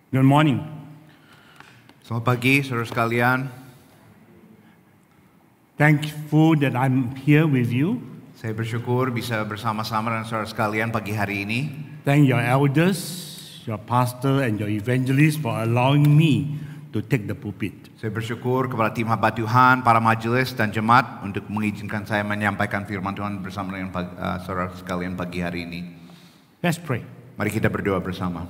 Good morning. Selamat pagi, saudara sekalian. Thankful that I'm here with you. Saya bersyukur bisa bersama-sama dengan saudara sekalian pagi hari ini. Thank your elders, your pastor, and your evangelist for allowing me to take the pulpit. Saya bersyukur kepada tim hamba Tuhan, para majelis dan jemaat untuk mengizinkan saya menyampaikan firman Tuhan bersama dengan saudara sekalian pagi hari ini. Let's pray. Mari kita berdoa bersama.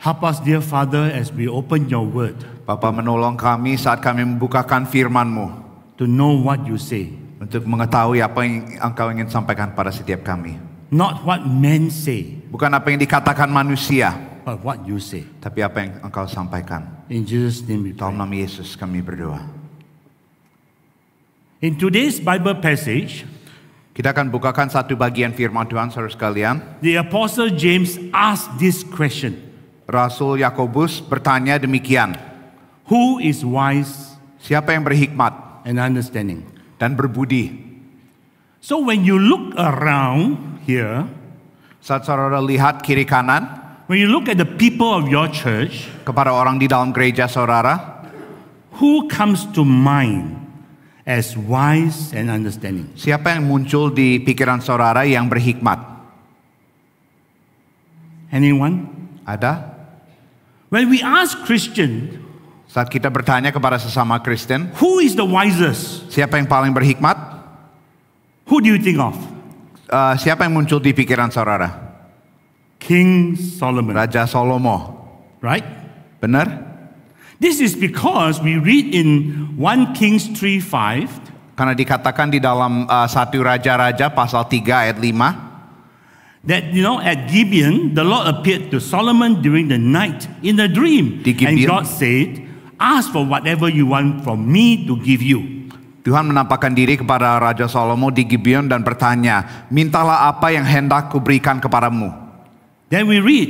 Help us, dear Father, as we open your word, Bapa, menolong kami saat kami membukakan firman-Mu to know what you say. untuk mengetahui apa yang Engkau ingin sampaikan pada setiap kami. Not what men say, Bukan apa yang dikatakan manusia, but what you say. tapi apa yang Engkau sampaikan. In Jesus' name we Dalam pray. nama Yesus kami berdoa. In today's Bible passage, Kita akan bukakan satu bagian firman Tuhan, saudara sekalian. the Apostle James asked this question: Rasul Yakobus bertanya demikian, Who is wise siapa yang berhikmat and understanding? dan berbudi? So when you look around here, Saat saudara lihat kiri kanan when you look at the people of your church, kepada orang di dalam gereja saudara, who comes to mind as wise and understanding? siapa yang muncul di pikiran saudara yang berhikmat? Anyone? Ada? When we ask Christian, Saat kita bertanya kepada sesama Kristen, who is the wisest? siapa yang paling berhikmat? Who do you think of? Siapa yang muncul di pikiran saudara? King Solomon, Raja Salomo. right? Benar? This is because we read in 1 Kings 3:5 Karena dikatakan di dalam 1 Raja-Raja pasal 3 ayat 5, that, at Gibeon, the Lord appeared to Solomon during the night in a dream. Di And Gibeon. God said, ask for whatever you want from me to give you. Tuhan menampakkan diri kepada Raja Salomo di Gibeon dan bertanya, mintalah apa yang hendak kuberikan kepadamu. Then we read,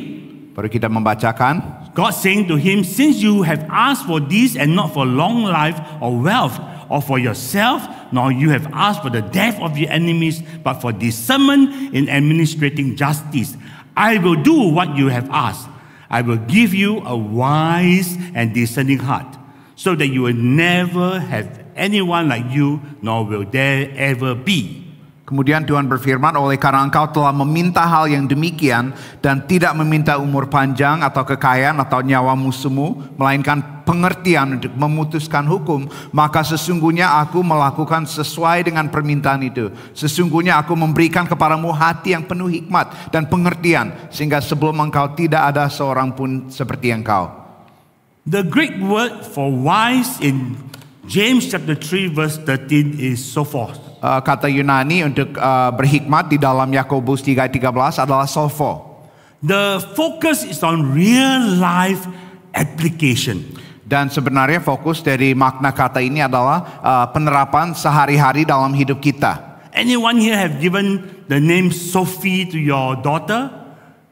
Baru kita membacakan, God saying to him, since you have asked for this and not for long life or wealth or for yourself, nor you have asked for the death of your enemies, but for discernment in administrating justice, I will do what you have asked. I will give you a wise and discerning heart, so that you will never have anyone like you, nor will there ever be. kemudian Tuhan berfirman, oleh karena engkau telah meminta hal yang demikian dan tidak meminta umur panjang atau kekayaan atau nyawa musuhmu, melainkan pengertian untuk memutuskan hukum, maka sesungguhnya aku melakukan sesuai dengan permintaan itu. Sesungguhnya aku memberikan kepadamu hati yang penuh hikmat dan pengertian, sehingga sebelum engkau tidak ada seorang pun seperti engkau. The Greek word for wise in James chapter 3 verse 13 is sophos. Kata Yunani untuk berhikmat di dalam Yakobus 3:13 adalah sopho. The focus is on real life application. Dan sebenarnya fokus dari makna kata ini adalah penerapan sehari-hari dalam hidup kita. Anyone here have given the name Sophie to your daughter?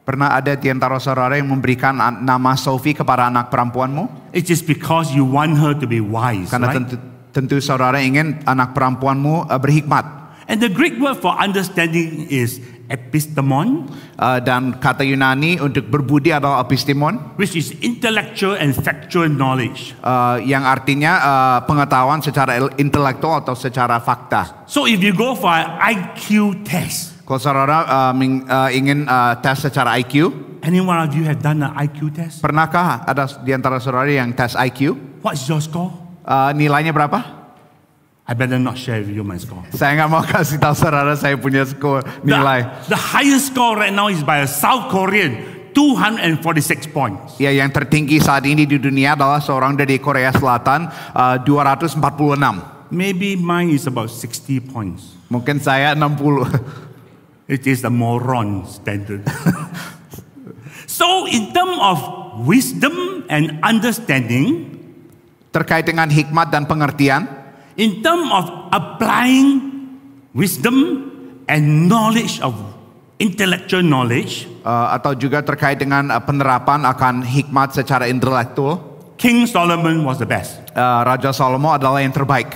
Pernah ada di antara saudara yang memberikan nama Sophie kepada anak perempuanmu? It's just because you want her to be wise, Karena right? tentu saudara ingin anak perempuanmu berhikmat. And the Greek word for understanding is epistemon, Dan kata Yunani untuk berbudi adalah epistemon, which is intellectual and factual knowledge. yang artinya pengetahuan secara intelektual atau secara fakta. So if you go for an IQ test, Kalau saudara ingin tes secara IQ, any one of you have done an IQ test? pernahkah ada di antara saudara yang tes IQ? What's your score? Nilainya berapa? I better not share with you my score. Saya nggak mau kasih tahu saudara saya punya skor nilai. The highest score right now is by a South Korean, 246 points. Ya, yang tertinggi saat ini di dunia adalah seorang dari Korea Selatan, 246. Maybe mine is about 60 points. Mungkin saya 60. It is the moron standard. So in terms of wisdom and understanding, Terkait dengan hikmat dan pengertian, in terms of applying wisdom and knowledge of intellectual knowledge, atau juga terkait dengan penerapan akan hikmat secara intelektual, King Solomon was the best. Raja Salomo adalah yang terbaik.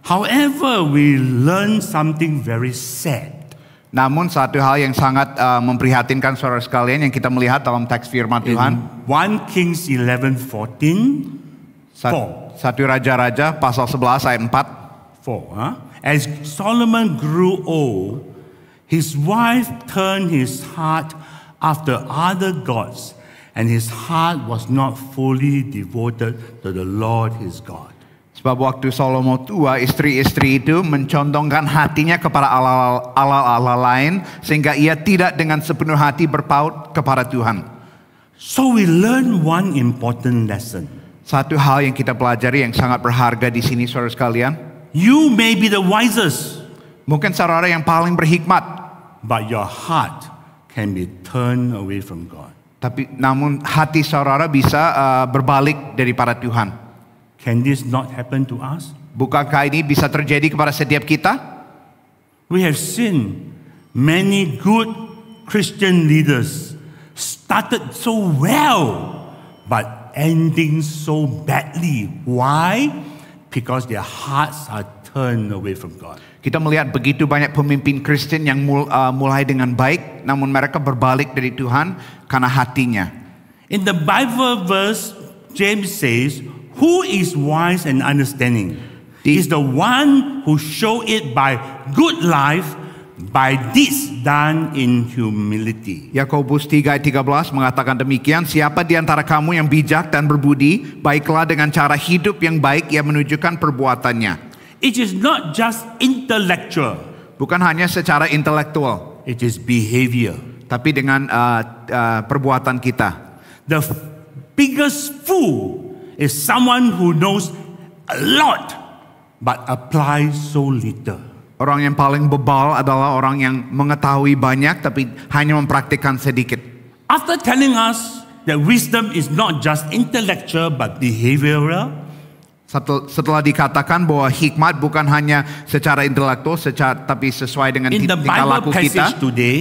However, we learn something very sad. Namun satu hal yang sangat memprihatinkan saudara sekalian yang kita melihat dalam teks firman Tuhan. In 1 Kings 11:14, 4. 1 Raja-Raja pasal 11 ayat 4. As Solomon grew old, his wife turned his heart after other gods, and his heart was not fully devoted to the Lord his God. Sebab waktu Salomo tua, istri-istri itu mencondongkan hatinya kepada Allah lain, sehingga ia tidak dengan sepenuh hati berpaut kepada Tuhan. So we learn one important lesson. Satu hal yang kita pelajari yang sangat berharga di sini, saudara sekalian. You may be the wisest, Mungkin saudara yang paling berhikmat, but your heart can be turned away from God. tapi namun hati saudara bisa berbalik daripada Tuhan. Can this not happen to us? Bukankah ini bisa terjadi kepada setiap kita? We have seen many good Christian leaders started so well, but ending so badly. Why? Because their hearts are turned away from God. Kita melihat begitu banyak pemimpin Kristen yang mulai dengan baik, namun mereka berbalik dari Tuhan karena hatinya. In the Bible verse, James says, "Who is wise and understanding? Is the one who show it by good life, by deeds done in humility." Yakobus 3 ayat 13 mengatakan demikian, siapa di antara kamu yang bijak dan berbudi, baiklah dengan cara hidup yang baik ia menunjukkan perbuatannya. It is not just intellectual, Bukan hanya secara intelektual, it is behavior. tapi dengan perbuatan kita. The biggest fool is someone who knows a lot but applies so little. Orang yang paling bebal adalah orang yang mengetahui banyak tapi hanya mempraktikkan sedikit. After telling us that wisdom is not just intellectual but behavioral, Setelah dikatakan bahwa hikmat bukan hanya secara intelektual, tapi sesuai dengan in the tingkah Bible laku kita. passage today,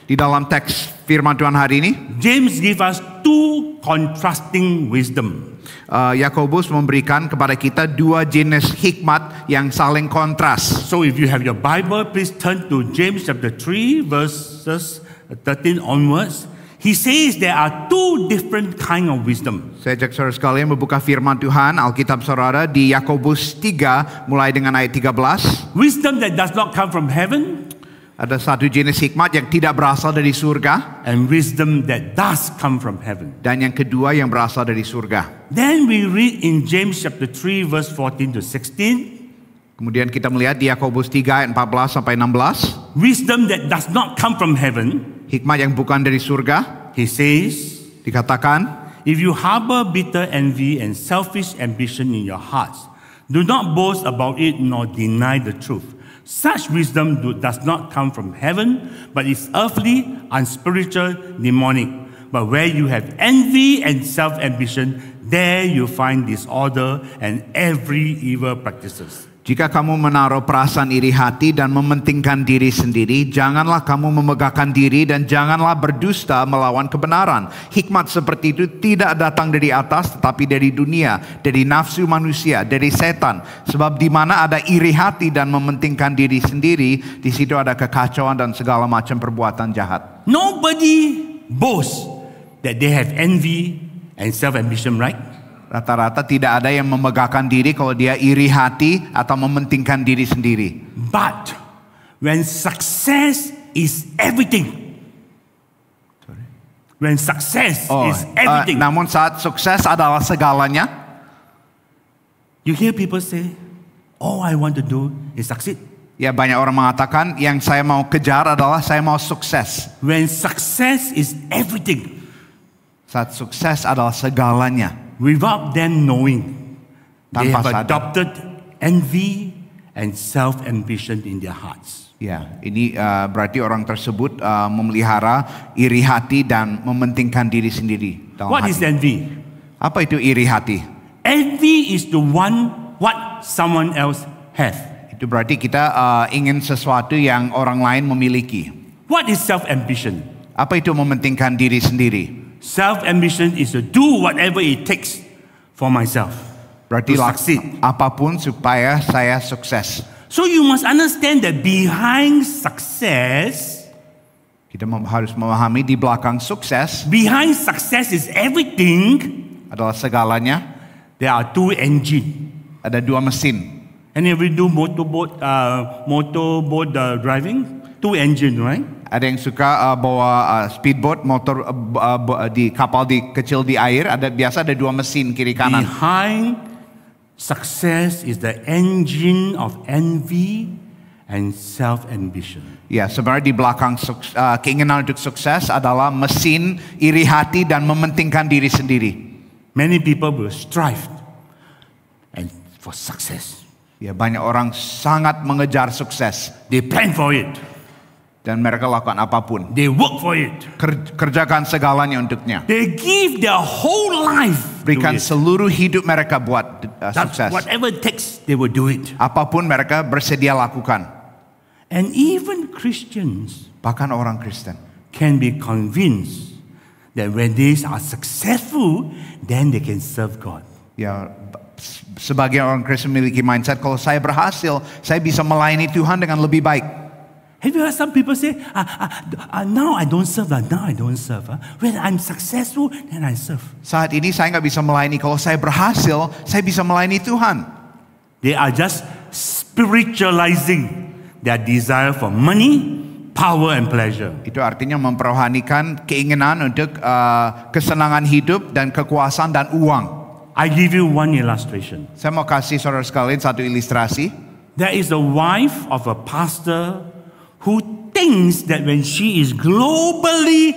Di dalam teks firman Tuhan hari ini, James gives us two contrasting wisdom. Yakobus memberikan kepada kita dua jenis hikmat yang saling kontras. So if you have your Bible, please turn to James chapter 3 verses 13 onwards. He says there are two different kind of wisdom. Saya ajak saudara sekalian membuka firman Tuhan, Alkitab saudara di Yakobus 3 mulai dengan ayat 13. Wisdom that does not come from heaven, Ada satu jenis hikmat yang tidak berasal dari surga, and wisdom that does come from heaven. dan yang kedua yang berasal dari surga. Then we read in James chapter 3 verse 14 to 16, Kemudian kita melihat di Yakobus 3 ayat 14 sampai 16, wisdom that does not come from heaven. hikmat yang bukan dari surga. He says, Dikatakan, if you harbor bitter envy and selfish ambition in your hearts, do not boast about it nor deny the truth. Such wisdom does not come from heaven, but is earthly, unspiritual, demonic. But where you have envy and self-ambition, there you find disorder and every evil practices. jika kamu menaruh perasaan iri hati dan mementingkan diri sendiri, janganlah kamu memegahkan diri dan janganlah berdusta melawan kebenaran. Hikmat seperti itu tidak datang dari atas, tetapi dari dunia, dari nafsu manusia, dari setan. Sebab di mana ada iri hati dan mementingkan diri sendiri, di situ ada kekacauan dan segala macam perbuatan jahat. Nobody boasts that they have envy and self-ambition, right? Rata-rata tidak ada yang memegahkan diri kalau dia iri hati atau mementingkan diri sendiri. But when success is everything, when success is everything, Namun saat sukses adalah segalanya, you hear people say, all I want to do is succeed. ya banyak orang mengatakan yang saya mau kejar adalah saya mau sukses. When success is everything, Saat sukses adalah segalanya, without them knowing, they tanpa have sadar. adopted envy and self-ambition in their hearts. Ya, ini berarti orang tersebut memelihara iri hati dan mementingkan diri sendiri dalam What hati. is envy? Apa itu iri hati? Envy is to want what someone else have. Itu berarti kita ingin sesuatu yang orang lain memiliki. What is self-ambition? Apa itu mementingkan diri sendiri? Self-ambition is to do whatever it takes for myself. Berarti To succeed. apapun supaya saya sukses. So you must understand that behind success, Kita harus memahami di belakang sukses behind success is everything. adalah segalanya. There are two engines. Ada dua mesin. And if we do motorboat driving, two engines, right? Ada yang suka bawa speedboat, motor di kapal kecil di air. Biasa ada dua mesin kiri kanan. Behind success is the engine of envy and self-ambition. Ya, sebenarnya di belakang keinginan untuk sukses adalah mesin iri hati dan mementingkan diri sendiri. Many people will strive and for success. Ya, banyak orang sangat mengejar sukses They plan for it. dan mereka lakukan apapun. They work for it. Kerjakan segalanya untuknya. They give their whole life to Berikan it. seluruh hidup mereka buat sukses. Whatever it takes, they will do it. Apapun mereka bersedia lakukan. And even Christians Bahkan orang Kristen. can be convinced that when they are successful, then they can serve God. Ya, sebagian orang Kristen memiliki mindset kalau saya berhasil, saya bisa melayani Tuhan dengan lebih baik. Have you heard some people say, now I don't serve, now I don't serve. When I'm successful, then I serve. Saat ini saya nggak bisa melayani. Kalau saya berhasil, saya bisa melayani Tuhan. They are just spiritualizing their desire for money, power, and pleasure. Itu artinya memperohanikan keinginan untuk kesenangan hidup dan kekuasaan dan uang. I give you one illustration. Saya mau kasih saudara sekalian satu ilustrasi. There is a wife of a pastor who thinks that when she is globally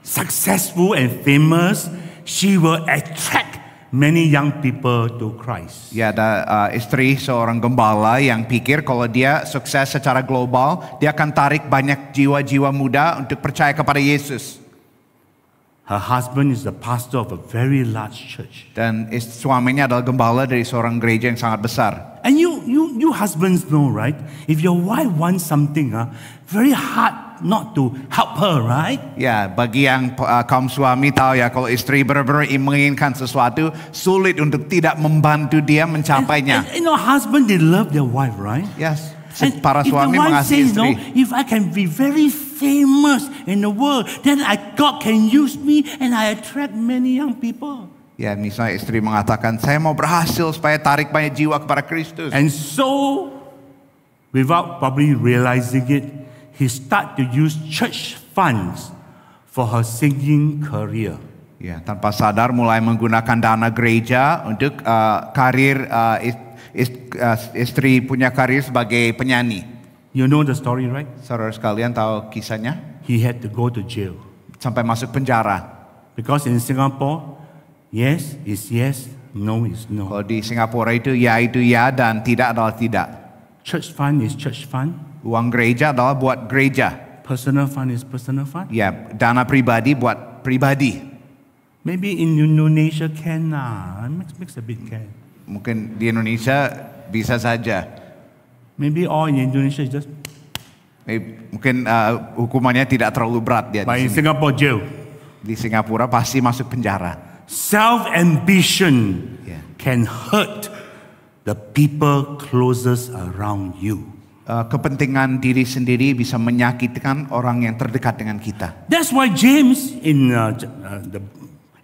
successful and famous, she will attract many young people to Christ. Ya, ada istri seorang gembala yang pikir kalau dia sukses secara global, dia akan tarik banyak jiwa-jiwa muda untuk percaya kepada Yesus. Her husband is the pastor of a very large church. Dan suaminya adalah gembala dari seorang gereja yang sangat besar. And you husbands know, right? If your wife wants something, very hard not to help her, right? Ya, bagi yang kaum suami tahu ya, kalau istri benar-benar menginginkan sesuatu, sulit untuk tidak membantu dia mencapainya. And husband, they love their wife, right? Yes, And para if the suami wife mengasihi says, no, istri. if I can be very famous in the world, then God can use me and I attract many young people. Ya, misalnya istri mengatakan, saya mau berhasil supaya tarik banyak jiwa kepada Kristus. And so, without probably realizing it, he start to use church funds for her singing career. Ya, tanpa sadar mulai menggunakan dana gereja untuk karir istri punya karir sebagai penyanyi. You know the story, right? Saudara sekalian tahu kisahnya? He had to go to jail. Sampai masuk penjara. Because in Singapore, yes is yes, no is no. Kalau di Singapura itu ya dan tidak adalah tidak. Church fund is church fund. Uang gereja adalah buat gereja. Personal fund is personal fund. Ya, dana pribadi buat pribadi. Maybe in Indonesia can, makes a bit can. Mungkin di Indonesia bisa saja. Maybe all in Indonesia is just. Mungkin hukumannya tidak terlalu berat dia But di in sini. Singapore jail, Di Singapura pasti masuk penjara. self-ambition Yeah. can hurt the people closest around you. Kepentingan diri sendiri bisa menyakitkan orang yang terdekat dengan kita. That's why James in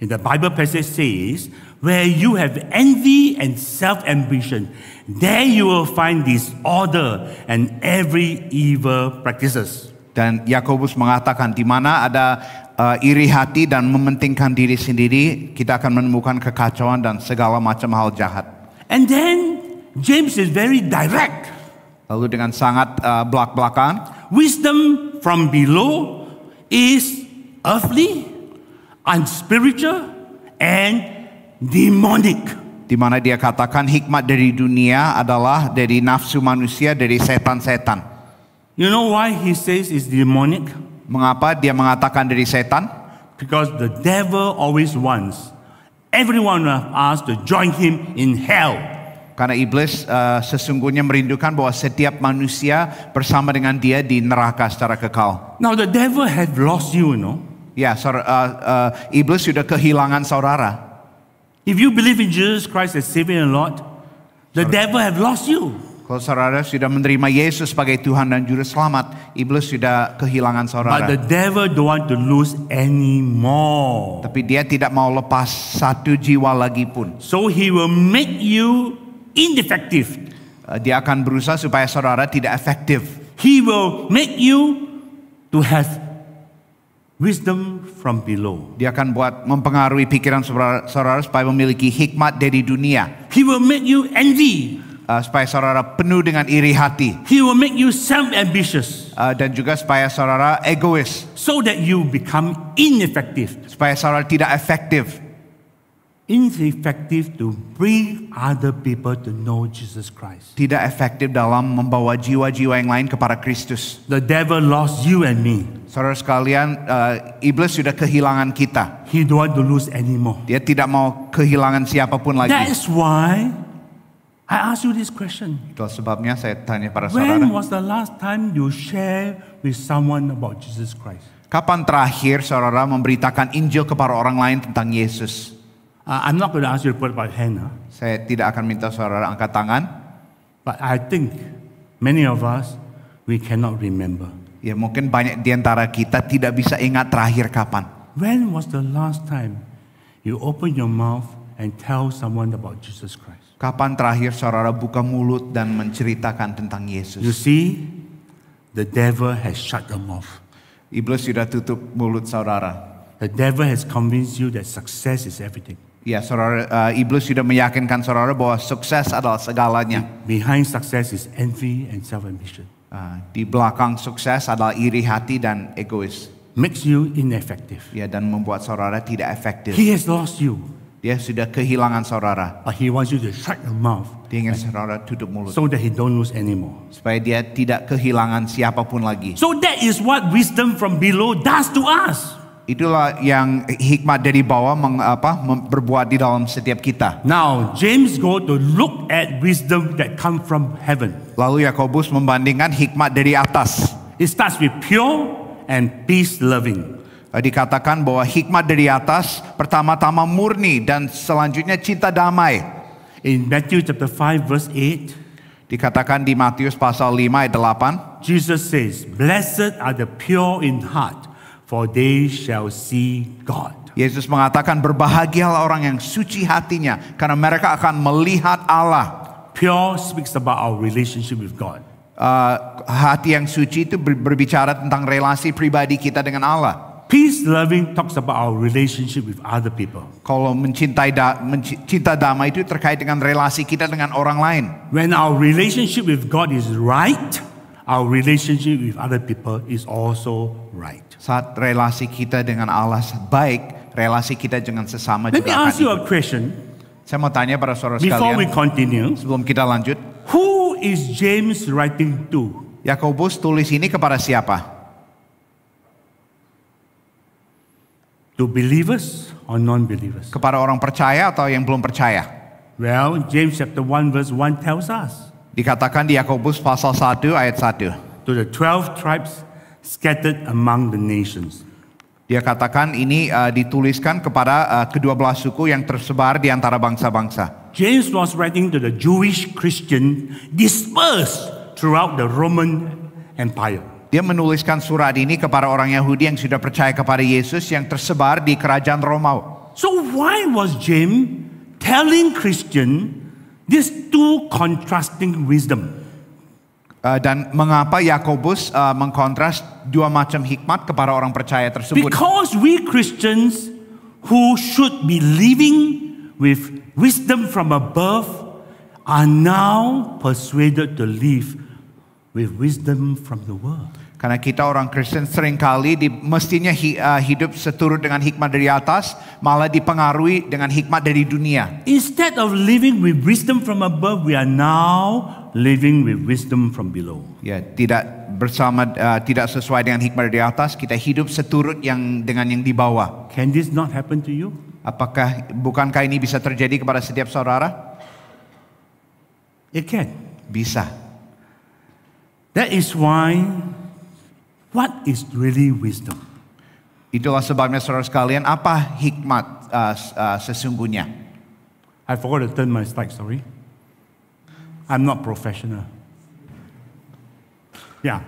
the Bible passage says, where you have envy and self-ambition, there you will find disorder and every evil practices. Dan Yakobus mengatakan di mana ada iri hati dan mementingkan diri sendiri, kita akan menemukan kekacauan dan segala macam hal jahat. And then James is very direct. Lalu dengan sangat belak-belakan, Wisdom from below is earthly, unspiritual, and demonic. di mana dia katakan hikmat dari dunia adalah dari nafsu manusia, dari setan-setan. You know why he says it's demonic? Mengapa dia mengatakan dari setan? Because the devil always wants every one of us to join him in hell. Karena iblis sesungguhnya merindukan bahwa setiap manusia bersama dengan dia di neraka secara kekal. Now the devil have lost you, you know. Ya, iblis sudah kehilangan saudara. If you believe in Jesus Christ as Savior and Lord, the devil have lost you. Kalau saudara sudah menerima Yesus sebagai Tuhan dan Juru Selamat, iblis sudah kehilangan But the saudara. devil don't want to lose any more. Tapi dia tidak mau lepas satu jiwa lagi pun. So he will make you ineffective. Dia akan berusaha supaya saudara tidak efektif. He will make you to have wisdom from below. Dia akan mempengaruhi pikiran saudara supaya memiliki hikmat dari dunia. He will make you envy. Supaya saudara penuh dengan iri hati. He will make you self-ambitious. Dan juga supaya saudara egois. So that you become ineffective. Supaya saudara tidak efektif. Ineffective to bring other people to know Jesus Christ. Tidak efektif dalam membawa jiwa-jiwa yang lain kepada Kristus. The devil lost you and me. Saudara sekalian, iblis sudah kehilangan kita. He don't want to lose anymore. Dia tidak mau kehilangan siapapun lagi. That is why I ask you this question. Itulah sebabnya saya tanya pada When saudara. was the last time you share with someone about Jesus Christ? Kapan terakhir saudara memberitakan Injil kepada orang lain tentang Yesus? I'm not going to ask you to put up your hand. Saya tidak akan minta saudara angkat tangan. But I think many of us, we cannot remember. Ya mungkin banyak di antara kita tidak bisa ingat terakhir kapan. When was the last time you open your mouth and tell someone about Jesus Christ? Kapan terakhir saudara buka mulut dan menceritakan tentang Yesus? You see, the devil has shut your mouth. Iblis sudah tutup mulut saudara. The devil has convinced you that success is everything. Ya saudara, iblis sudah meyakinkan saudara bahwa sukses adalah segalanya. Behind success is envy and self-ambition. Di belakang sukses adalah iri hati dan egois. Makes you ineffective. Ya, dan membuat saudara tidak efektif. He has lost you. Dia sudah kehilangan saudara. But he wants you to shut your mouth Dia ingin saudara tutup mulut. so that he don't lose anymore. Supaya dia tidak kehilangan siapapun lagi. So that is what wisdom from below does to us. Itulah yang hikmat dari bawah berbuat di dalam setiap kita. Now, James go to look at wisdom that come from heaven. Lalu Yakobus membandingkan hikmat dari atas. It starts with pure and peace-loving. Dikatakan bahwa hikmat dari atas pertama-tama murni dan selanjutnya cinta damai. In Matthew chapter 5 verse 8, Dikatakan di Matius pasal 5 ayat 8. Jesus says, "Blessed are the pure in heart, for they shall see God." Yesus mengatakan berbahagialah orang yang suci hatinya karena mereka akan melihat Allah. Pure speaks about our relationship with God. Hati yang suci itu berbicara tentang relasi pribadi kita dengan Allah. Peace-loving talks about our relationship with other people. Kalau cinta damai itu terkait dengan relasi kita dengan orang lain. When our relationship with God is right, our relationship with other people is also right. Saat relasi kita dengan Allah baik, relasi kita dengan sesama Let me juga ask you akan. a question Saya mau tanya pada saudara before we sekalian continue. sebelum kita lanjut. Who is James writing to? Yakobus tulis ini kepada siapa? To believers or non-believers? Kepada orang percaya atau yang belum percaya? Well, James chapter 1 verse 1 tells us. Dikatakan di Yakobus pasal 1 ayat 1. To the 12 tribes scattered among the nations. Dia katakan ini dituliskan kepada kedua-belah suku yang tersebar di antara bangsa-bangsa. James was writing to the Jewish Christian dispersed throughout the Roman Empire. Dia menuliskan surat ini kepada orang Yahudi yang sudah percaya kepada Yesus yang tersebar di kerajaan Romawi. So why was James telling Christian these two contrasting wisdom? Dan mengapa Yakobus mengkontras dua macam hikmat kepada orang percaya tersebut? Because we Christians who should be living with wisdom from above are now persuaded to live with wisdom from the world. Karena kita orang Kristen seringkali mestinya hidup seturut dengan hikmat dari atas, malah dipengaruhi dengan hikmat dari dunia. Instead of living with wisdom from above, we are now living with wisdom from below. Ya, tidak sesuai dengan hikmat dari atas, kita hidup seturut dengan yang di bawah. Can this not happen to you? Bukankah ini bisa terjadi kepada setiap saudara? It can. Bisa. That is why, what is really wisdom? Itulah sebabnya saudara sekalian, apa hikmat sesungguhnya? I forgot to turn my slide, sorry. I'm not professional. Yeah,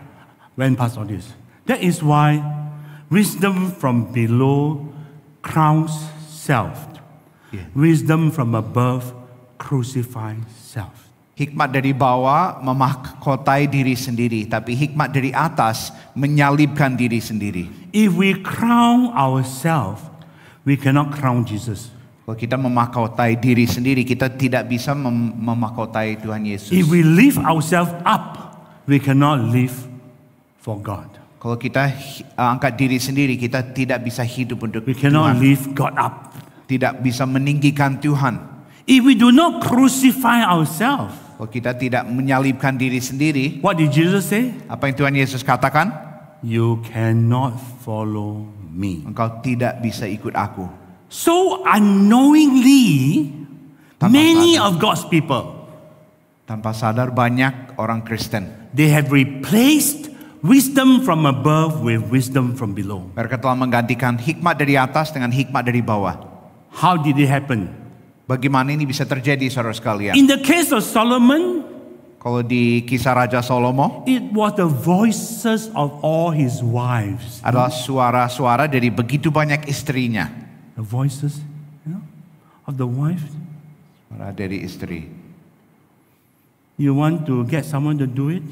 went past all this. That is why wisdom from below crowns self. Yeah. Wisdom from above crucifies self. Hikmat dari bawah memahkotai diri sendiri, tapi hikmat dari atas menyalibkan diri sendiri. If we crown ourselves, we cannot crown Jesus. Kalau kita memahkotai diri sendiri, kita tidak bisa memahkotai Tuhan Yesus. If we lift ourselves up, we cannot live for God. Kalau kita angkat diri sendiri, kita tidak bisa hidup untuk We cannot Tuhan. lift God up. Tidak bisa meninggikan Tuhan. If we do not crucify ourselves, Kalau kita tidak menyalibkan diri sendiri, what did Jesus say? apa yang Tuhan Yesus katakan? You cannot follow me. Engkau tidak bisa ikut aku. So unknowingly, Tanpa many sadar. of God's people, Tanpa sadar banyak orang Kristen. they have replaced wisdom from above with wisdom from below. Mereka telah menggantikan hikmat dari atas dengan hikmat dari bawah. How did it happen? Bagaimana ini bisa terjadi, saudara sekalian? In the case of Solomon, Kalau di kisah Raja Salomo, it was the voices of all his wives. adalah suara-suara dari begitu banyak istrinya. The voices, of the wife. Suara dari istri. You want to get someone to do it?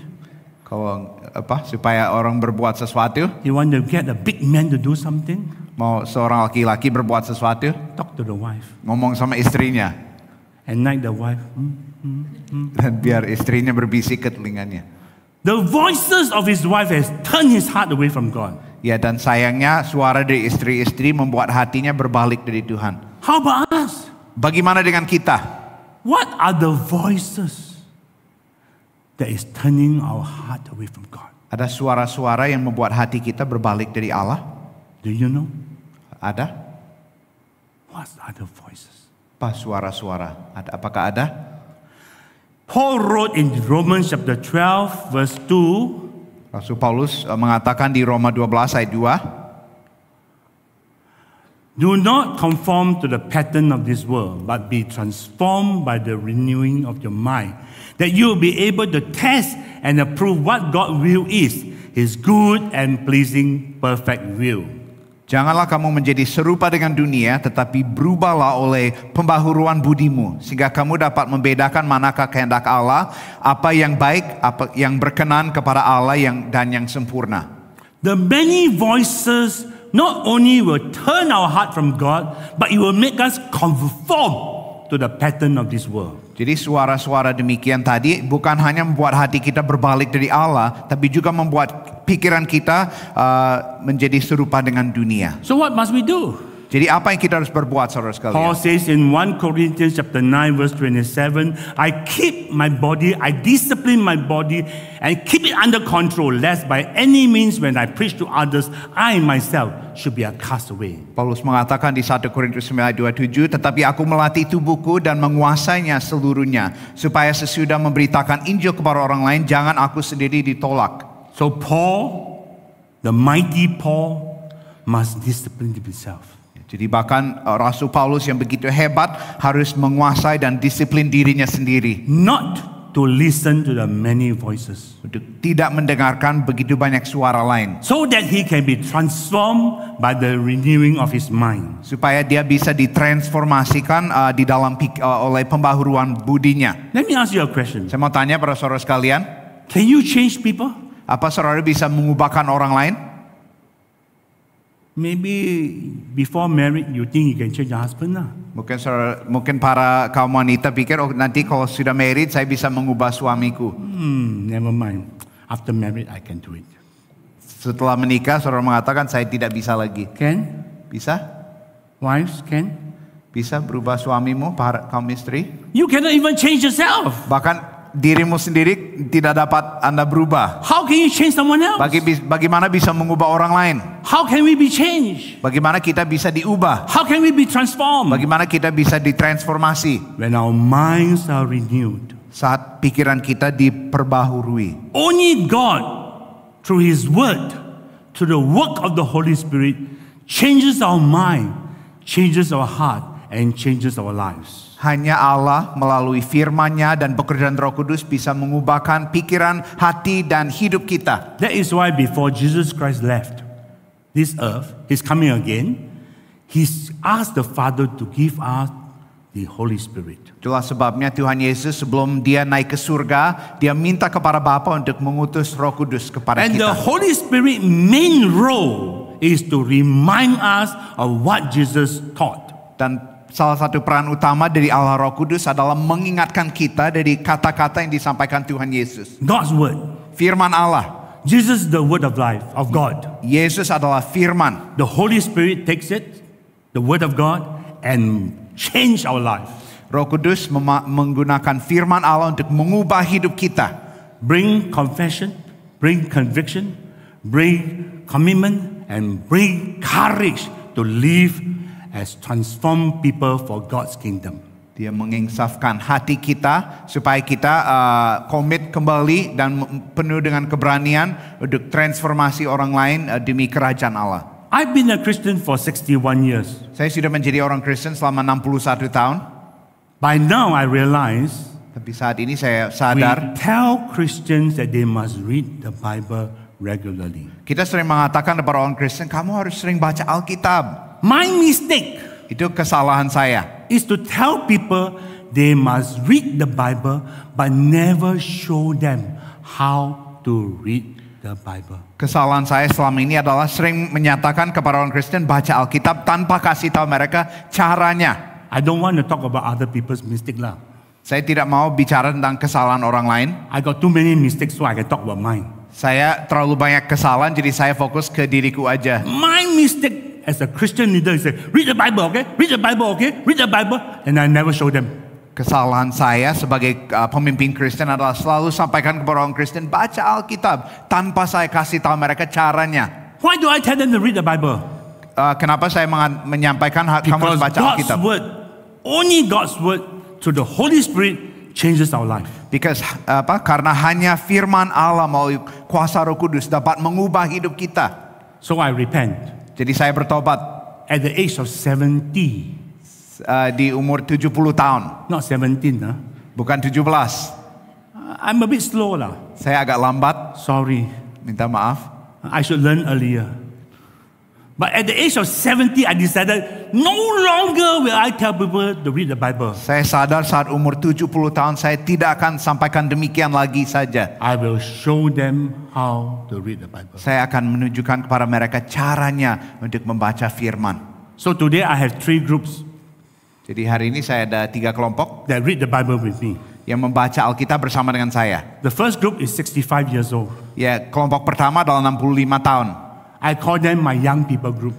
Kalau supaya orang berbuat sesuatu, You want to get a big man to do something? mau seorang laki-laki berbuat sesuatu, Talk to the wife. ngomong sama istrinya. At night the wife. Dan biar istrinya berbisik ke telinganya. The voices of his wife has turned his heart away from God. Ya, dan sayangnya suara dari istri-istri membuat hatinya berbalik dari Tuhan. How about us? Bagaimana dengan kita? What are the voices that is turning our heart away from God? Ada suara-suara yang membuat hati kita berbalik dari Allah? Do you know? Ada? What are the voices? Apa suara-suara? Apakah ada? Paul wrote in Romans chapter 12 verse 2, Rasul Paulus mengatakan di Roma 12 ayat 2, do not conform to the pattern of this world, but be transformed by the renewing of your mind, that you will be able to test and approve what God's will is, His good and pleasing perfect will. janganlah kamu menjadi serupa dengan dunia, tetapi berubahlah oleh pembaharuan budimu, sehingga kamu dapat membedakan manakah kehendak Allah, apa yang baik, apa yang berkenan kepada Allah dan yang sempurna. The many voices not only will turn our heart from God, but it will make us conform to the pattern of this world. Jadi suara-suara demikian tadi bukan hanya membuat hati kita berbalik dari Allah, tapi juga membuat pikiran kita menjadi serupa dengan dunia. So what must we do? Jadi apa yang kita harus berbuat, saudara Paul sekalian? says in 1 Corinthians chapter 9 verse 27, I keep my body, I discipline my body and keep it under control, lest by any means when I preach to others, I myself should be a castaway. Paulus mengatakan di 1 Korintus 9:27, tetapi aku melatih tubuhku dan menguasainya seluruhnya, supaya sesudah memberitakan Injil kepada orang lain, jangan aku sendiri ditolak. So Paul, the mighty Paul, must discipline himself. Jadi bahkan Rasul Paulus yang begitu hebat harus menguasai dan disiplin dirinya sendiri. Not to listen to the many voices. Untuk tidak mendengarkan begitu banyak suara lain. So that he can be transformed by the renewing of his mind. Supaya dia bisa ditransformasikan di dalam oleh pembaharuan budinya. Let me ask you a question. Saya mau tanya pada saudara sekalian, Can you change people? apa saudara bisa mengubahkan orang lain? Maybe before marriage you think you can change your husband lah. Mungkin para kaum wanita pikir, oh nanti kalau sudah married saya bisa mengubah suamiku. Never mind. After marriage I can do it. Setelah menikah saudara mengatakan saya tidak bisa lagi. Can? Bisa? Wives can? Bisa berubah suamimu, para kaum istri? You cannot even change yourself. Bahkan dirimu sendiri tidak dapat Anda berubah. How can you change someone else? Bagaimana bisa mengubah orang lain? How can we be changed? Bagaimana kita bisa diubah? How can we be transformed? Bagaimana kita bisa ditransformasi? When our minds are renewed. Saat pikiran kita diperbaharui. Only God, through His Word, through the work of the Holy Spirit, changes our mind, changes our heart, and changes our lives. Hanya Allah melalui firman-Nya dan pekerjaan Roh Kudus bisa mengubahkan pikiran, hati, dan hidup kita. That is why before Jesus Christ left this earth, He's coming again, He's asked the Father to give us the Holy Spirit. Itulah sebabnya Tuhan Yesus sebelum Dia naik ke surga, Dia minta kepada Bapa untuk mengutus Roh Kudus kepada And the kita. Holy Spirit main role is to remind us of what Jesus taught. Dan salah satu peran utama dari Allah Roh Kudus adalah mengingatkan kita dari kata-kata yang disampaikan Tuhan Yesus. God's word. Firman Allah. Jesus is the word of life of God. Yesus adalah firman. The Holy Spirit takes it, the word of God, and change our life. Roh Kudus menggunakan firman Allah untuk mengubah hidup kita. Bring confession, bring conviction, bring commitment, and bring courage to live as transformed people for God's kingdom. Dia menginsafkan hati kita supaya kita komit kembali dan penuh dengan keberanian untuk transformasi orang lain demi kerajaan Allah. I've been a Christian for 61 years. Saya sudah menjadi orang Kristen selama 61 tahun. By now I realize Tapi saat ini saya we sadar tell Christians that they must read the Bible regularly. kita sering mengatakan kepada orang Kristen, kamu harus sering baca Alkitab. My mistake Itu kesalahan saya. is to tell people they must read the Bible but never show them how to read the Bible. Kesalahan saya selama ini adalah sering menyatakan kepada orang Kristen baca Alkitab tanpa kasih tahu mereka caranya. I don't want to talk about other people's mistake lah. Saya tidak mau bicara tentang kesalahan orang lain. I got too many mistakes so I can talk about mine. Saya terlalu banyak kesalahan jadi saya fokus ke diriku aja. My mistake as a Christian leader is say, read the Bible, okay? Read the Bible, okay? Read the Bible. And I never show them. Kesalahan saya sebagai pemimpin Kristen adalah selalu sampaikan kepada orang Kristen baca Alkitab tanpa saya kasih tahu mereka caranya. Why do I tell them to read the Bible? Kenapa saya menyampaikan kamu harus Because baca God's Alkitab? word, only God's word through the Holy Spirit changes our life. Because karena hanya firman Allah melalui kuasa Roh Kudus dapat mengubah hidup kita. So I repent. Jadi saya bertobat At the age of 70, di umur 70 tahun, not 17, huh? bukan 17. I'm a bit slow lah. Saya agak lambat, Sorry. minta maaf. I should learn earlier. But at the age of 70, I decided no longer will I tell people to read the Bible. Saya sadar saat umur 70 tahun saya tidak akan sampaikan demikian lagi saja. I will show them how to read the Bible. Saya akan menunjukkan kepada mereka caranya untuk membaca firman. So today I have 3 groups Jadi hari ini saya ada 3 kelompok that read the Bible with me. yang membaca Alkitab bersama dengan saya. The first group is 65 years old. Ya, kelompok pertama adalah 65 tahun. I call them my young people group.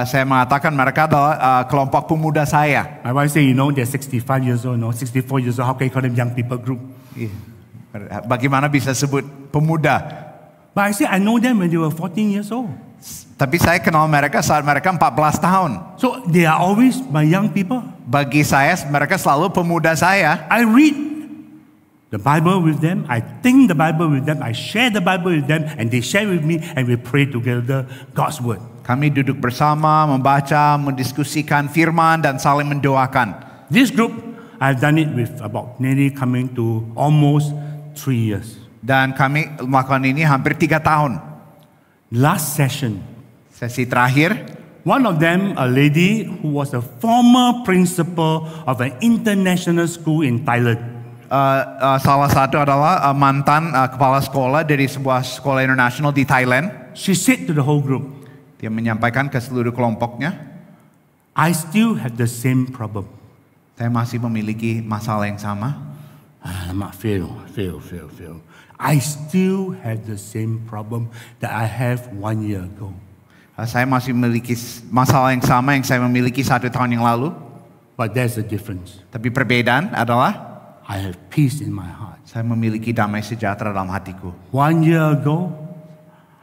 Saya mengatakan mereka adalah kelompok pemuda saya. My wife say, you know, they're 65 years old, no, 64 years old. How can you call them young people group? Bagaimana bisa sebut pemuda? But I say, I know them when they were 14 years old. Tapi saya kenal mereka saat mereka 14 tahun. So they are always my young people. Bagi saya, mereka selalu pemuda saya. I read the Bible with them. I think the Bible with them. I share the Bible with them. And they share with me. And we pray together God's word. Kami duduk bersama, membaca, mendiskusikan firman dan saling mendoakan. This group, I've done it with about nearly coming to almost 3 years. Dan kami melakukan ini hampir 3 tahun. Last session, Sesi terakhir, one of them, a lady who was a former principal of an international school in Thailand. salah satu adalah mantan kepala sekolah dari sebuah sekolah internasional di Thailand. She said to the whole group, Dia menyampaikan ke seluruh kelompoknya, I still have the same problem. saya masih memiliki masalah yang sama. Fail. I still have the same problem that I have 1 year ago. Saya masih memiliki masalah yang sama yang saya memiliki 1 tahun yang lalu. But there's a difference. Tapi perbedaan adalah I have peace in my heart. saya memiliki damai sejahtera dalam hatiku. 1 year ago,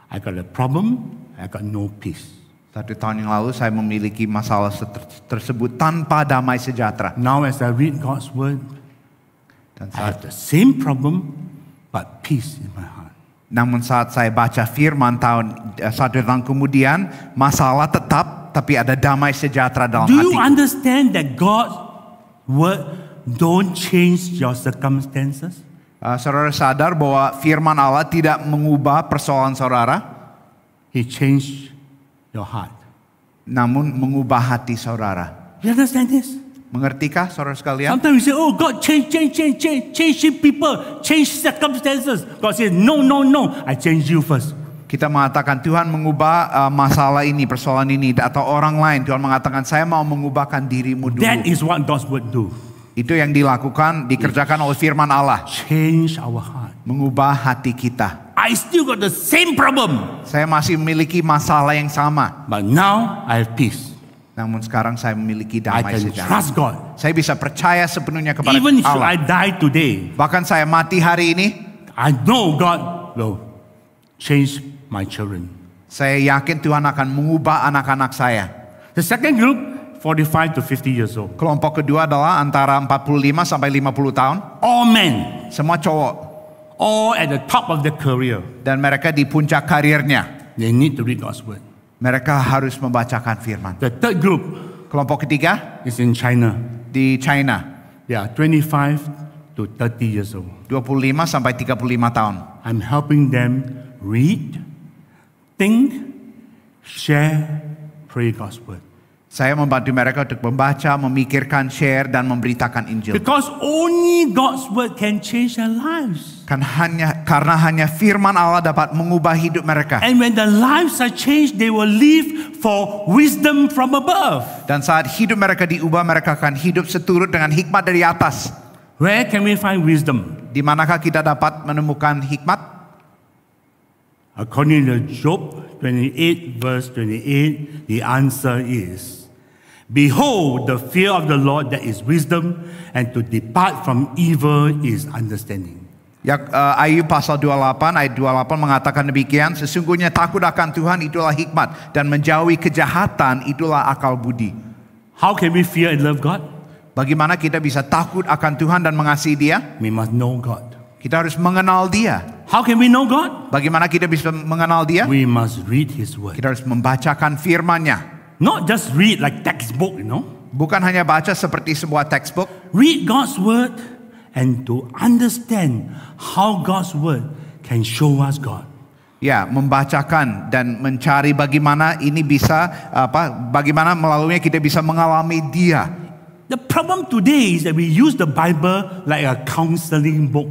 I got a problem, I got no peace. 1 tahun yang lalu saya memiliki masalah tersebut tanpa damai sejahtera. Now as I read God's word, Dan I have the same problem, but peace in my heart. namun saat saya baca firman 1 tahun kemudian, masalah tetap tapi ada damai sejahtera dalam Do you hatiku. understand that God's word don't change your circumstances? Saudara sadar bahwa firman Allah tidak mengubah persoalan saudara, He changed your heart. namun mengubah hati saudara. You understand this? Mengertikah saudara sekalian? Sometimes we say, oh, God change people, change circumstances. God says, no, I change you first. Kita mengatakan Tuhan mengubah masalah ini, persoalan ini, atau orang lain. Tuhan mengatakan saya mau mengubahkan dirimu dulu. That is what God's word do. Itu yang dilakukan, dikerjakan oleh firman Allah. Change our heart. Mengubah hati kita. I still got the same problem. Saya masih memiliki masalah yang sama. But now I have peace. Namun sekarang saya memiliki I damai can sejahtera. trust God. Saya bisa percaya sepenuhnya kepada Even if I Allah. die today, Bahkan saya mati hari ini, I know God will change my children. saya yakin Tuhan akan mengubah anak-anak saya. The second group, 45 to 50 years old. Kelompok kedua adalah antara 45 sampai 50 tahun. All men, Semua cowok. all at the top of their career. Dan mereka di puncak karirnya. They need to read God's word. Mereka harus membacakan firman. The third group Kelompok ketiga is in China. di China. They are 25 to 30 years old. 25 sampai 35 tahun. I'm helping them read, think, share, pray God's word. Saya membantu mereka untuk membaca, memikirkan, share, dan memberitakan Injil. Because only God's word can change their lives. Karena hanya firman Allah dapat mengubah hidup mereka. And when their lives are changed, they will live for wisdom from above. Dan saat hidup mereka diubah, mereka akan hidup seturut dengan hikmat dari atas. Where can we find wisdom? Di manakah kita dapat menemukan hikmat? According to Job 28 verse 28, the answer is, behold, the fear of the Lord that is wisdom, and to depart from evil is understanding. Ayub pasal 28 ayat 28 mengatakan demikian, sesungguhnya takut akan Tuhan itulah hikmat, dan menjauhi kejahatan itulah akal budi. How can we fear and love God? Bagaimana kita bisa takut akan Tuhan dan mengasihi Dia? We must know God. Kita harus mengenal Dia. How can we know God? Bagaimana kita bisa mengenal Dia? We must read His word. Kita harus membacakan firman-Nya. Not just read like textbook, Bukan hanya baca seperti sebuah textbook. Read God's word and to understand how God's word can show us God. Ya, membacakan dan mencari bagaimana ini bisa bagaimana melaluinya kita bisa mengalami Dia. The problem today is that we use the Bible like a counseling book,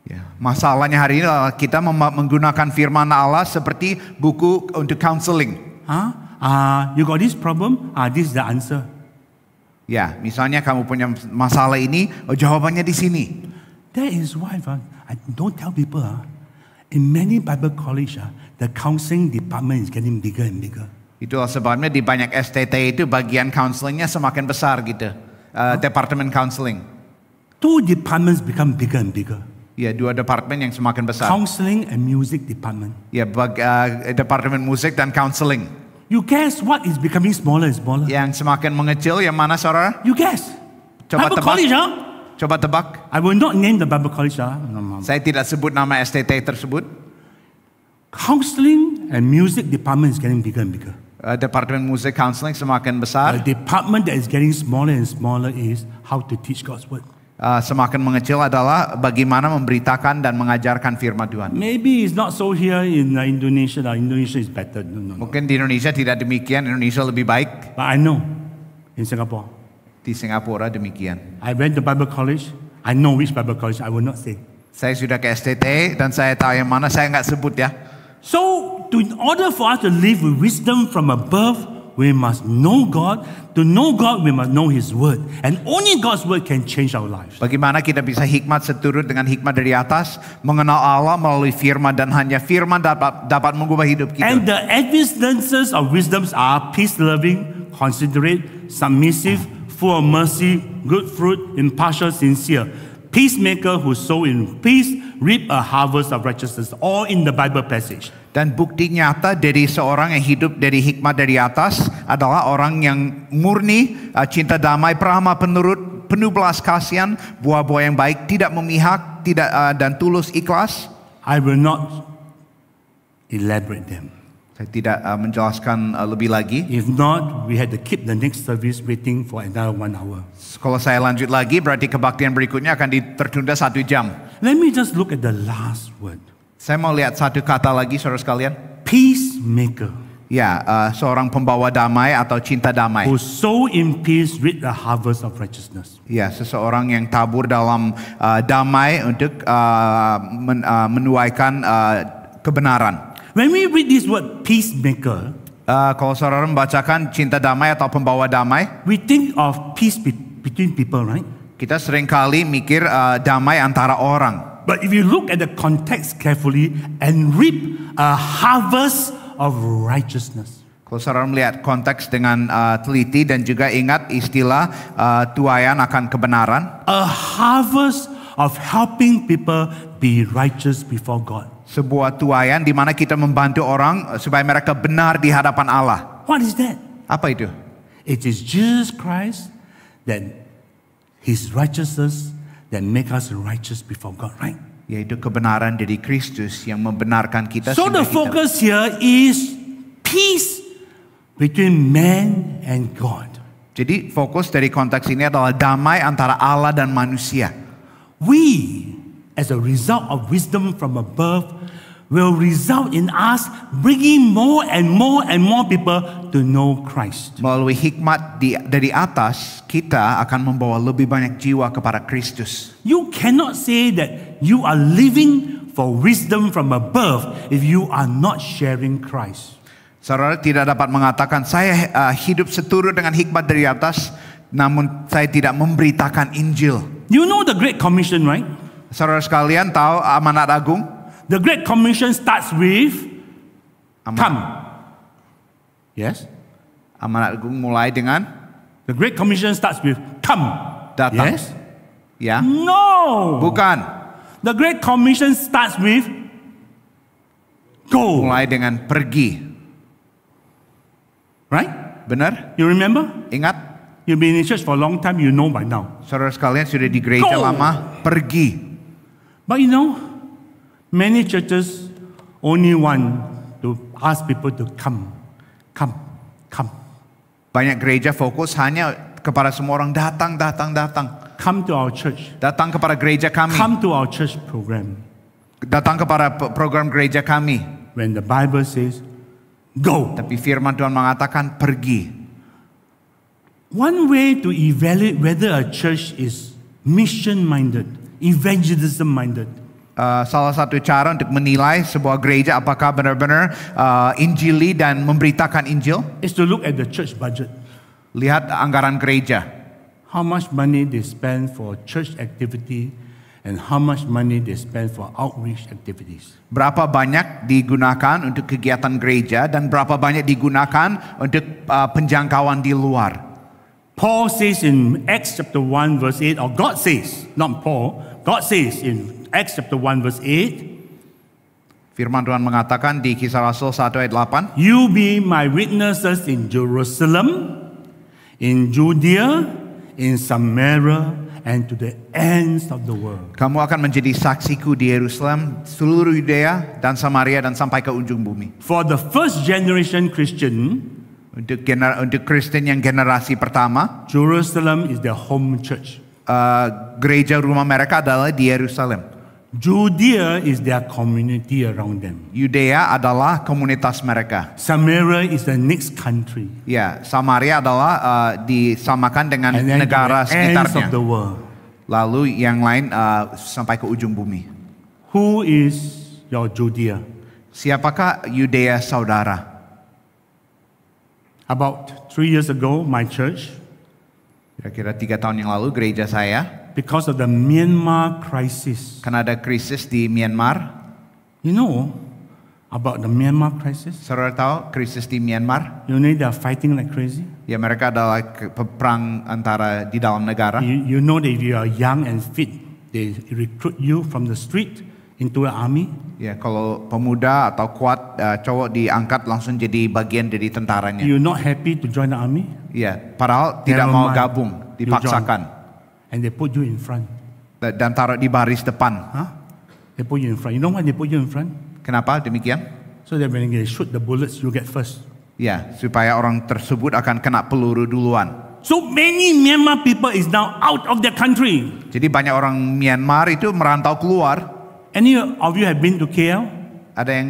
Ya, masalahnya hari ini adalah kita menggunakan firman Allah seperti buku untuk counseling. You got this problem? This is the answer. Ya, misalnya kamu punya masalah ini, jawabannya di sini. That is why I don't tell people. In many Bible college, the counseling department is getting bigger and bigger. Itulah sebabnya di banyak STT itu bagian counselingnya semakin besar gitu. Departemen counseling. 2 departments become bigger and bigger. Ya, 2 departemen yang semakin besar. Counseling and music department. Ya, departemen musik dan counseling. You guess what is becoming smaller and smaller? Yang semakin mengecil yang mana saudara? You guess. Coba Bible tebak. college, Coba tebak. I will not name the Bible college. Saya tidak sebut nama STT tersebut. Counseling and music department is getting bigger and bigger. Departemen musik counseling semakin besar. The department that is getting smaller and smaller is how to teach God's word. Semakin mengecil adalah bagaimana memberitakan dan mengajarkan firman Tuhan. Maybe it's not so here in Indonesia. Indonesia is better. No. Mungkin di Indonesia tidak demikian. Indonesia lebih baik. But I know in Singapore. Di Singapura demikian. I went to Bible college. I know which Bible college. I will not say. Saya sudah ke STT dan saya tahu yang mana. Saya nggak sebut ya. So, in order for us to live with wisdom from above, we must know God. To know God, we must know His word. And only God's word can change our lives. Bagaimana kita bisa hikmat seturut dengan hikmat dari atas, mengenal Allah melalui firman, dan hanya firman dapat mengubah hidup kita. And the evidences of wisdom are peace-loving, considerate, submissive, full of mercy, good fruit, impartial, sincere. Peacemaker who sow in peace reap a harvest of righteousness. All in the Bible passage. Dan bukti nyata dari seorang yang hidup dari hikmat dari atas adalah orang yang murni, cinta damai, peramah, penurut, penuh belas kasihan, buah-buah yang baik, tidak memihak, dan tulus ikhlas. I will not elaborate them. Saya tidak menjelaskan lebih lagi. If not, we had to keep the next service waiting for another 1 hour. Kalau saya lanjut lagi, berarti kebaktian berikutnya akan tertunda 1 jam. Let me just look at the last word. Saya mau lihat satu kata lagi, saudara sekalian. Peacemaker. Ya, seorang pembawa damai atau cinta damai. Who sow in peace reap the harvest of righteousness. Ya, seseorang yang tabur dalam damai untuk menuaikan kebenaran. When we read this word peacemaker, Kalau saudara membacakan cinta damai atau pembawa damai, we think of peace between people, right? kita seringkali mikir damai antara orang. But if you look at the context carefully and reap a harvest of righteousness. Kalau saudara melihat konteks dengan teliti dan juga ingat istilah tuaian akan kebenaran. A harvest of helping people be righteous before God. Sebuah tuaian di mana kita membantu orang supaya mereka benar di hadapan Allah. What is that? Apa itu? It is Jesus Christ that His righteousness that make us righteous before God, right? Yaitu kebenaran dari Kristus yang membenarkan kita. So the focus here is peace between man and God. Jadi fokus dari konteks ini adalah damai antara Allah dan manusia. We, as a result of wisdom from above, will result in us bringing more and more and more people to know Christ. Melalui hikmat dari atas, kita akan membawa lebih banyak jiwa kepada Kristus. You cannot say that you are living for wisdom from above if you are not sharing Christ. Saudara tidak dapat mengatakan saya hidup seturut dengan hikmat dari atas, namun saya tidak memberitakan Injil. You know the Great Commission, right? Saudara sekalian tahu amanat agung? The Great Commission starts with come. Yes? Amanat agung mulai dengan The Great Commission starts with come. datang. Yes? Ya? No. Bukan. The Great Commission starts with go. Mulai dengan pergi. Right? Benar? You remember? Ingat? You've been in church for a long time, you know by now. Saudara sekalian sudah di gereja Go. lama, pergi. But you know, many churches only want to ask people to come. Come. Come. Banyak gereja fokus hanya kepada semua orang datang. Come to our church. Datang kepada gereja kami. Come to our church program. Datang kepada program gereja kami. When the Bible says, go. Tapi firman Tuhan mengatakan pergi. One way to evaluate whether a church is mission-minded, evangelism-minded, Salah satu cara untuk menilai sebuah gereja apakah benar-benar injili dan memberitakan Injil, is to look at the church budget. lihat anggaran gereja. How much money they spend for church activity and how much money they spend for outreach activities. Berapa banyak digunakan untuk kegiatan gereja dan berapa banyak digunakan untuk penjangkauan di luar. Paul says in Acts chapter 1 verse 8, or God says, not Paul, God says in Acts chapter 1 verse 8, Firman Tuhan mengatakan di Kisah Rasul 1 ayat 8, you be my witnesses in Jerusalem, in Judea, in Samaria, and to the ends of the world. kamu akan menjadi saksiku di Yerusalem, seluruh Yudea dan Samaria dan sampai ke ujung bumi. For the first generation Christian, Untuk Kristen yang generasi pertama, Jerusalem is their home church. gereja rumah mereka adalah di Yerusalem. Judea is their community around them. Yudea adalah komunitas mereka. Samaria is the next country. Ya, Samaria adalah disamakan dengan And then negara to the ends sekitarnya. of the world. Lalu yang lain sampai ke ujung bumi. Who is your Judea? Siapakah Yudea saudara? About 3 years ago, my church, Kira-kira 3 tahun yang lalu gereja saya, because of the Myanmar crisis, karena ada krisis di Myanmar. you know about the Myanmar crisis? Saudara tahu krisis di Myanmar? You know they are fighting like crazy. Ya, mereka adalah perang antara di dalam negara. You know that if you are young and fit, they recruit you from the street into the army. Ya, kalau pemuda atau kuat cowok diangkat langsung jadi bagian dari tentaranya. You're not happy to join the army, Ya, padahal tidak Never mau mind. gabung, dipaksakan and they put you in front. dan taruh di baris depan. Huh? They put you in front. You know why they put you in front? Kenapa demikian? So that when they shoot the bullets, you get first. Ya, supaya orang tersebut akan kena peluru duluan. So many Myanmar people is now out of their country. Jadi banyak orang Myanmar itu merantau keluar. Any of you have been to KL? Ada yang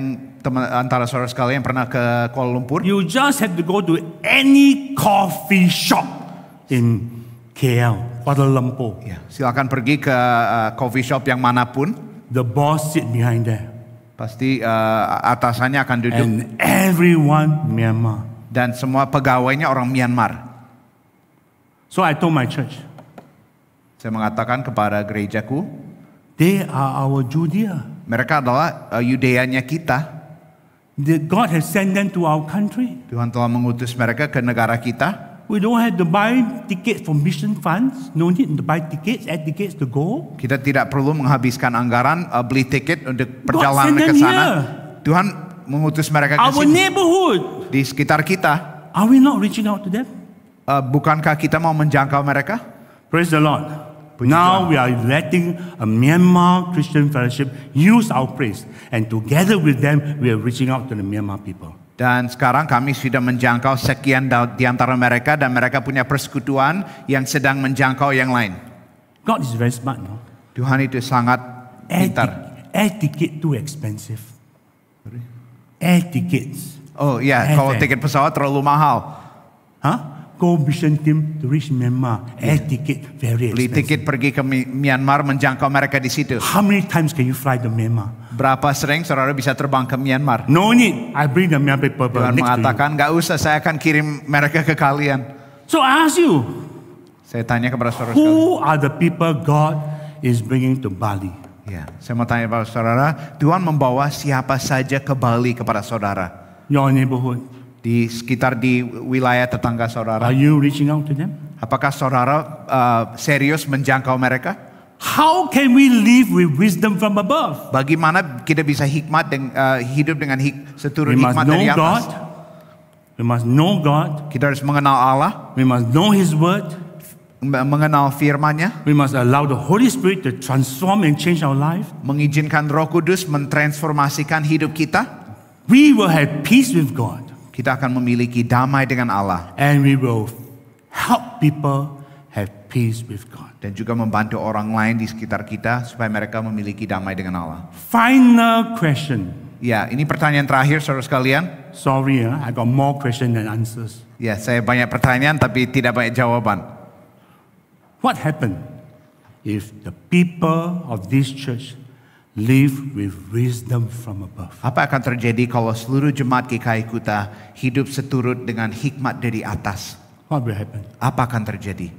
antara saudara sekalian yang pernah ke Kuala Lumpur? You just have to go to any coffee shop in KL, Kuala Lumpur. Ya, silakan pergi ke coffee shop yang manapun. The boss sit behind there. Pasti atasannya akan duduk. And everyone Myanmar. Dan semua pegawainya orang Myanmar. So I told my church, Saya mengatakan kepada gerejaku, they are our Judea. mereka adalah Yudeanya kita. God has sent them to our country. Tuhan telah mengutus mereka ke negara kita. We don't have to buy tickets for mission funds. No need to buy tickets, add tickets to go. Kita tidak perlu menghabiskan anggaran beli tiket untuk perjalanan send ke them sana. here. Tuhan mengutus mereka ke Our sini. neighborhood. Di sekitar kita. Are we not reaching out to them? Bukankah kita mau menjangkau mereka? Praise the Lord. Puji Now Tuhan. we are letting a Myanmar Christian Fellowship use our praise. And together with them, we are reaching out to the Myanmar people. Dan sekarang kami sudah menjangkau sekian di antara mereka dan mereka punya persekutuan yang sedang menjangkau yang lain. God is very smart, no? Tuhan itu sangat pintar. Air ticket too expensive. Air tickets. Oh iya, Airfare. kalau tiket pesawat terlalu mahal. Huh? Go mission team to reach Myanmar. Air ticket very Beli expensive. tiket pergi ke Myanmar menjangkau mereka di situ. How many times can you fly to Myanmar? Berapa sering saudara bisa terbang ke Myanmar? No need. I bring the Myanmar people Tuhan next to you. mengatakan, gak usah, saya akan kirim mereka ke kalian. So I ask you, Saya tanya kepada saudara sekalian. who are the people God is bringing to Bali? Ya, saya mau tanya kepada saudara, Tuhan membawa siapa saja ke Bali kepada saudara? Your neighborhood. Di sekitar di wilayah tetangga saudara. Are you reaching out to them? Apakah saudara serius menjangkau mereka? How can we live with wisdom from above? Bagaimana kita bisa hidup dengan seturut We must hikmat know dari atas? God. We must know God. Kita harus mengenal Allah, We must know His Word. mengenal firman-Nya, We must allow the Holy Spirit to transform and change our life. mengizinkan Roh Kudus mentransformasikan hidup kita. We will have peace with God. Kita akan memiliki damai dengan Allah And we will help people have peace with God. dan juga membantu orang lain di sekitar kita supaya mereka memiliki damai dengan Allah. Final question. Ya, ini pertanyaan terakhir saudara sekalian. Sorry, I got more questions than answers. Ya, saya banyak pertanyaan tapi tidak banyak jawaban. What happened if the people of this church live with wisdom from above? Apa akan terjadi kalau seluruh jemaat GKI Kuta hidup seturut dengan hikmat dari atas? What will happen? Apa akan terjadi?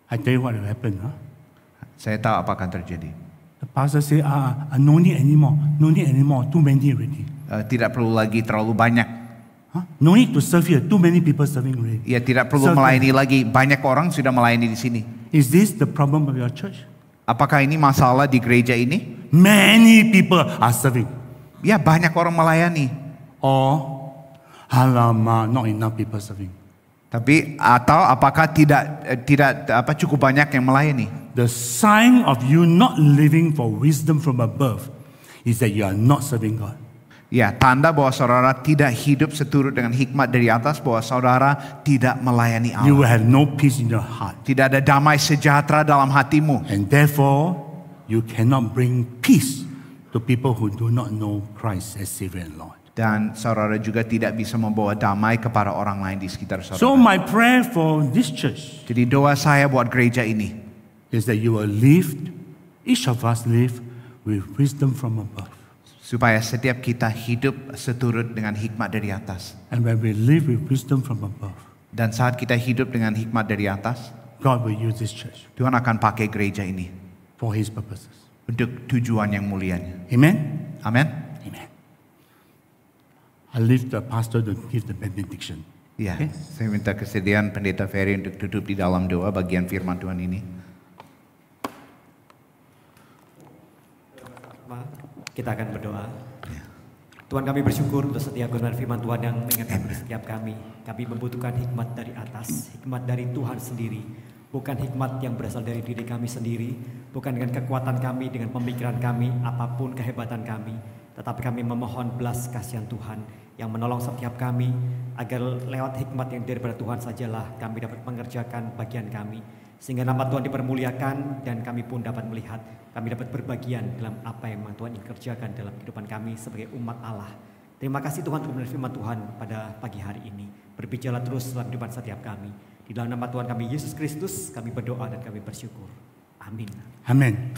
I tell you what will happen. Huh? Saya tahu apa akan terjadi. The pastor say, no need anymore. No need anymore. Too many already. Tidak perlu lagi terlalu banyak. Huh? No need to serve here. Too many people serving already. Ya, tidak perlu Serve melayani lagi. Banyak orang sudah melayani di sini. Is this the problem of your church? Apakah ini masalah di gereja ini? Many people are serving. Ya, banyak orang melayani. Or, alamak, not enough people serving. Tapi atau apakah tidak cukup banyak yang melayani? The sign of you not living for wisdom from above is that you are not serving God. Ya, tanda bahwa saudara tidak hidup seturut dengan hikmat dari atas, bahwa saudara tidak melayani You will Allah. have no peace in your heart. Tidak ada damai sejahtera dalam hatimu. And therefore, you cannot bring peace to people who do not know Christ as Savior and Lord. Dan saudara juga tidak bisa membawa damai kepada orang lain di sekitar saudara. So my prayer for this church Jadi doa saya buat gereja ini, is that you will live, each of us live with wisdom from above. supaya setiap kita hidup seturut dengan hikmat dari atas. And when we live with wisdom from above, Dan saat kita hidup dengan hikmat dari atas, God will use this church Tuhan akan pakai gereja ini for His purposes. untuk tujuan yang mulianya. Amen? Amin. Amen. I leave the pastor to give the benediction. Ya, Okay. saya minta kesediaan Pendeta Ferry untuk tutup di dalam doa bagian firman Tuhan ini. Kita akan berdoa. Tuhan, kami bersyukur untuk setiap kebenaran firman Tuhan yang mengingatkan kepada setiap kami. Kami membutuhkan hikmat dari atas, hikmat dari Tuhan sendiri. Bukan hikmat yang berasal dari diri kami sendiri, bukan dengan kekuatan kami, dengan pemikiran kami, apapun kehebatan kami. Tetapi kami memohon belas kasihan Tuhan yang menolong setiap kami, agar lewat hikmat yang daripada Tuhan sajalah kami dapat mengerjakan bagian kami, sehingga nama Tuhan dipermuliakan dan kami pun dapat melihat, kami dapat berbagian dalam apa yang Tuhan ingin kerjakan dalam kehidupan kami sebagai umat Allah. Terima kasih Tuhan untuk firman Tuhan pada pagi hari ini. Berbicara terus dalam kehidupan setiap kami. Di dalam nama Tuhan kami Yesus Kristus kami berdoa dan kami bersyukur. Amin. Amen.